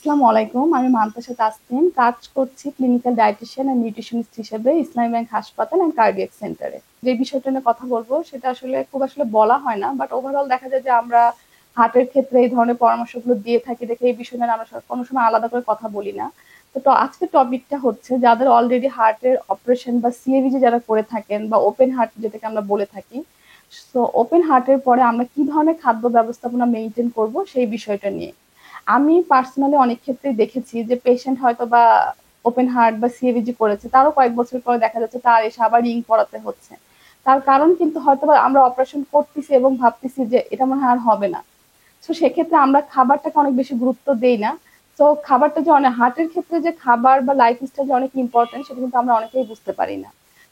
আসসালামু আলাইকুম। আমি মান্তাসা তাসনিম, কাজ করছি ক্লিনিক্যাল ডায়েটিশিয়ান এন্ড নিউট্রিশনিস্ট হিসেবে ইসলামী ব্যাংক হাসপাতাল এন্ড কার্ডিয়াক সেন্টারে। যে বিষয়টা নিয়ে কথা বলবো সেটা আসলে বলা হয় না, বাট ওভারঅল দেখা যায় যে আমরা হার্টের ক্ষেত্রে এই ধরনের পরামর্শগুলো দিয়ে থাকি দেখে এই বিষয় নিয়ে আমরা কোনো সময় আলাদা করে কথা বলি না। তো আজকের টপিকটা হচ্ছে যাদের অলরেডি হার্টের অপারেশন বা সিএভিজি যারা করে থাকেন বা ওপেন হার্ট যেটাকে আমরা বলে থাকি। সো ওপেন হার্টের পরে আমরা কি ধরনের খাদ্য ব্যবস্থাপনা মেনটেন করব সেই বিষয়টা নিয়ে। আমি পার্সোনালি অনেক ক্ষেত্রেই দেখেছি যে পেশেন্ট হয়তো বা ওপেন হার্ট বা সিএভিজি করেছে, তারও কয়েক বছর পরে দেখা যাচ্ছে তার এসে আবার রিং করাতে হচ্ছে। তার কারণ কিন্তু হয়তো বা আমরা অপারেশন করতেছি এবং ভাবতেছি যে এটা মনে হয় আর হবে না। তো সেক্ষেত্রে আমরা খাবারটাকে অনেক বেশি গুরুত্ব দেই না। তো খাবারটা যে অনেক হার্টের ক্ষেত্রে যে খাবার বা লাইফস্টাইল যে অনেক ইম্পর্টেন্ট সেটা কিন্তু আমরা অনেকেই বুঝতে পারি না।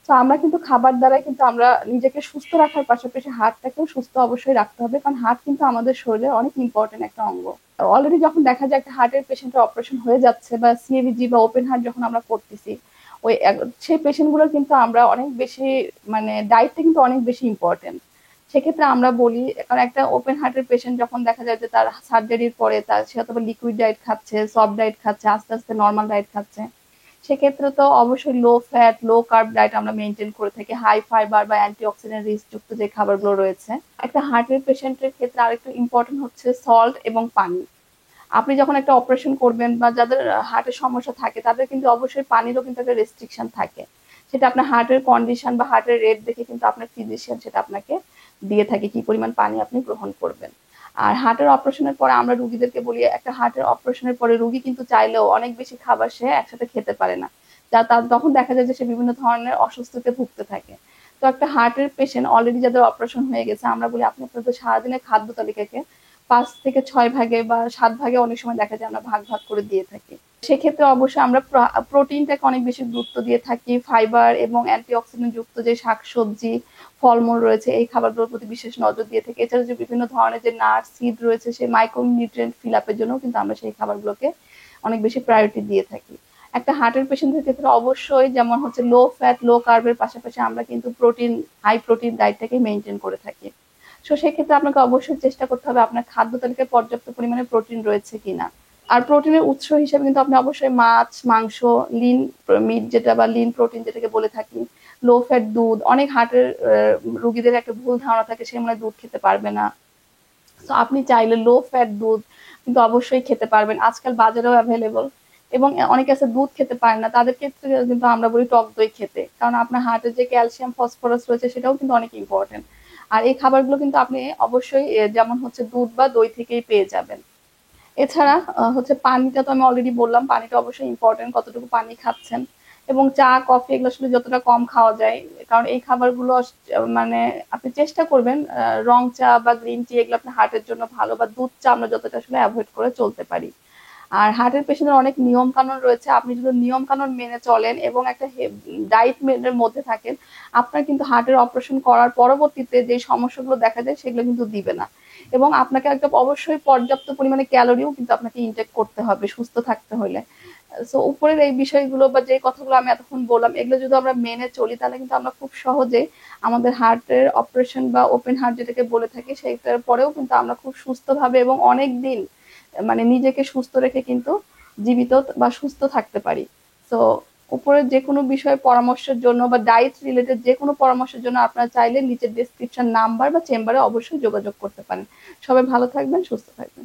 তো আমরা কিন্তু খাবার দ্বারাই কিন্তু আমরা নিজেকে সুস্থ রাখার পাশাপাশি হার্টটাকেও সুস্থ অবশ্যই রাখতে হবে, কারণ হার্ট কিন্তু আমাদের শরীরের অনেক ইম্পর্টেন্ট একটা অঙ্গ। অলরেডি যখন দেখা যায় একটা হার্টের পেশেন্টের অপারেশন হয়ে যাচ্ছে বা সিএভিজি বা ওপেন হার্ট যখন আমরা করতেছি, ওই সেই পেশেন্ট গুলোর কিন্তু আমরা অনেক বেশি মানে ডায়েটটা কিন্তু অনেক বেশি ইম্পর্টেন্ট। সেক্ষেত্রে আমরা বলি, কারণ একটা ওপেন হার্টের পেশেন্ট যখন দেখা যায় যে তার সার্জারির পরে তার সে অথবা লিকুইড ডায়েট খাচ্ছে, সফট ডায়েট খাচ্ছে, আস্তে আস্তে নর্মাল ডায়েট খাচ্ছে, সেক্ষেত্রে তো অবশ্যই low fat low carb diet আমরা মেনটেন করে থাকি, হাই ফাইবার বা অ্যান্টিঅক্সিডেন্ট রিচ যুক্ত যে খাবারগুলো রয়েছে। একটা হার্টের পেশেন্টের ক্ষেত্রে আরেকটু ইম্পর্টেন্ট হচ্ছে সল্ট এবং পানি। আপনি যখন একটা অপারেশন করবেন বা যাদের হার্টের সমস্যা থাকে তাদের কিন্তু অবশ্যই পানিরও কিন্তু একটা রেস্ট্রিকশন থাকে। সেটা আপনার হার্টের কন্ডিশন বা হার্টের রেট দেখে কিন্তু আপনার ফিজিশিয়ান সেটা আপনাকে দিয়ে থাকে কি পরিমাণ পানি আপনি গ্রহণ করবেন। আর হার্টের অপারেশনের পরে আমরা রুগীদেরকে বলি, একটা হার্টের অপারেশনের পরে রুগী কিন্তু চাইলেও অনেক বেশি খাবার সে একসাথে খেতে পারে না, যা তার তখন দেখা যায় যে সে বিভিন্ন ধরনের অসুস্থতে ভুগতে থাকে। তো একটা হার্টের পেশেন্ট অলরেডি যাদের অপারেশন হয়ে গেছে আমরা বলি আপনি আপনাদের সারাদিনের খাদ্য তালিকাকে 5 থেকে 6 ভাগে বা 7 ভাগে অনেক সময় দেখা যায় আমরা ভাগ ভাগ করে দিয়ে থাকি। সেক্ষেত্রে অবশ্যই আমরা প্রোটিনটাকে অনেক বেশি গুরুত্ব দিয়ে থাকি, ফাইবার এবং অ্যান্টিঅক্সিডেন্ট যুক্ত যে শাকসবজি, ফলমূল রয়েছে এই খাবারগুলোর প্রতি বিশেষ নজর দিয়ে থাকি। এছাড়া যে বিভিন্ন ধরনের যে নাট সিড রয়েছে সেই মাইক্রো নিউট্রিয়েন্ট ফিল আপের জন্য কিন্তু আমরা সেই খাবারগুলোকে অনেক বেশি প্রায়োরিটি দিয়ে থাকি। একটা হার্টের পেশেন্টের ক্ষেত্রে অবশ্যই যেমন হচ্ছে লো ফ্যাট লো কার্বের পাশাপাশি আমরা কিন্তু প্রোটিন হাই প্রোটিন ডায়েটটাকে মেনটেন করে থাকি। তো সেক্ষেত্রে আপনাকে অবশ্যই চেষ্টা করতে হবে আপনার খাদ্য তালিকায় পর্যাপ্ত পরিমাণে প্রোটিন রয়েছে কিনা। আর প্রোটিনের উৎস হিসেবে কিন্তু আপনি অবশ্যই মাছ, মাংস, লিন মিট যেটা বা লিন প্রোটিন যেটাকে বলে থাকি, লো ফ্যাট দুধ। অনেক হার্টের রুগীদের একটা ভুল ধারণা থাকে সে মনে হয় দুধ খেতে পারবে না। তো আপনি চাইলে লো ফ্যাট দুধ কিন্তু অবশ্যই খেতে পারবেন, আজকাল বাজারেও অ্যাভেলেবল। এবং অনেকে আছে দুধ খেতে পারে না, তাদের ক্ষেত্রে কিন্তু আমরা বলি টক দই খেতে, কারণ আপনার হার্টের যে ক্যালসিয়াম ফসফরাস রয়েছে সেটাও কিন্তু অনেক ইম্পর্টেন্ট। আর এই খাবারগুলো কিন্তু আপনি অবশ্যই যেমন হচ্ছে দুধ বা দই থেকেই পেয়ে যাবেন। এছাড়া হচ্ছে পানিটা তো আমি অলরেডি বললাম, পানিটা অবশ্যই ইম্পর্টেন্ট, কতটুকু পানি খাচ্ছেন। এবং চা কফি এগুলো আসলে যতটা কম খাওয়া যায়, কারণ এই খাবারগুলো মানে আপনি চেষ্টা করবেন রং চা বা গ্রিন টি এগুলো আপনার হার্টের জন্য ভালো, বা দুধ চা আমরা যতটা আসলে অ্যাভয়েড করে চলতে পারি। আর হার্টের পেশেন্টের অনেক নিয়ম কানুন রয়েছে, আপনি যদি নিয়ম কানুন মেনে চলেন এবং একটা ডায়েট মেনের মধ্যে থাকেন, আপনার কিন্তু হার্টের অপারেশন করার পরবর্তীতে যে সমস্যাগুলো দেখা যায় সেগুলো কিন্তু দিবে না। এবং আপনাকে একটা অবশ্যই পর্যাপ্ত পরিমাণে ক্যালোরিও কিন্তু আপনাকে ইনটেক করতে হবে সুস্থ থাকতে হলে। সো উপরের এই বিষয়গুলো বা যে কথাগুলো আমি এতক্ষণ বললাম এগুলো যদি আমরা মেনে চলি তাহলে কিন্তু আমরা খুব সহজে আমাদের হার্টের অপারেশন বা ওপেন হার্ট যেটাকে বলে থাকি সেইটার পরেও কিন্তু আমরা খুব সুস্থভাবে এবং অনেক দিন মানে নিজেকে সুস্থ রেখে কিন্তু জীবিত বা সুস্থ থাকতে পারি। তো উপরের যে কোনো বিষয়ে পরামর্শের জন্য বা ডায়েট রিলেটেড যে কোনো পরামর্শের জন্য আপনারা চাইলে নিচের ডেসক্রিপশন নাম্বার বা চেম্বারে অবশ্যই যোগাযোগ করতে পারেন। সবাই ভালো থাকবেন, সুস্থ থাকবেন।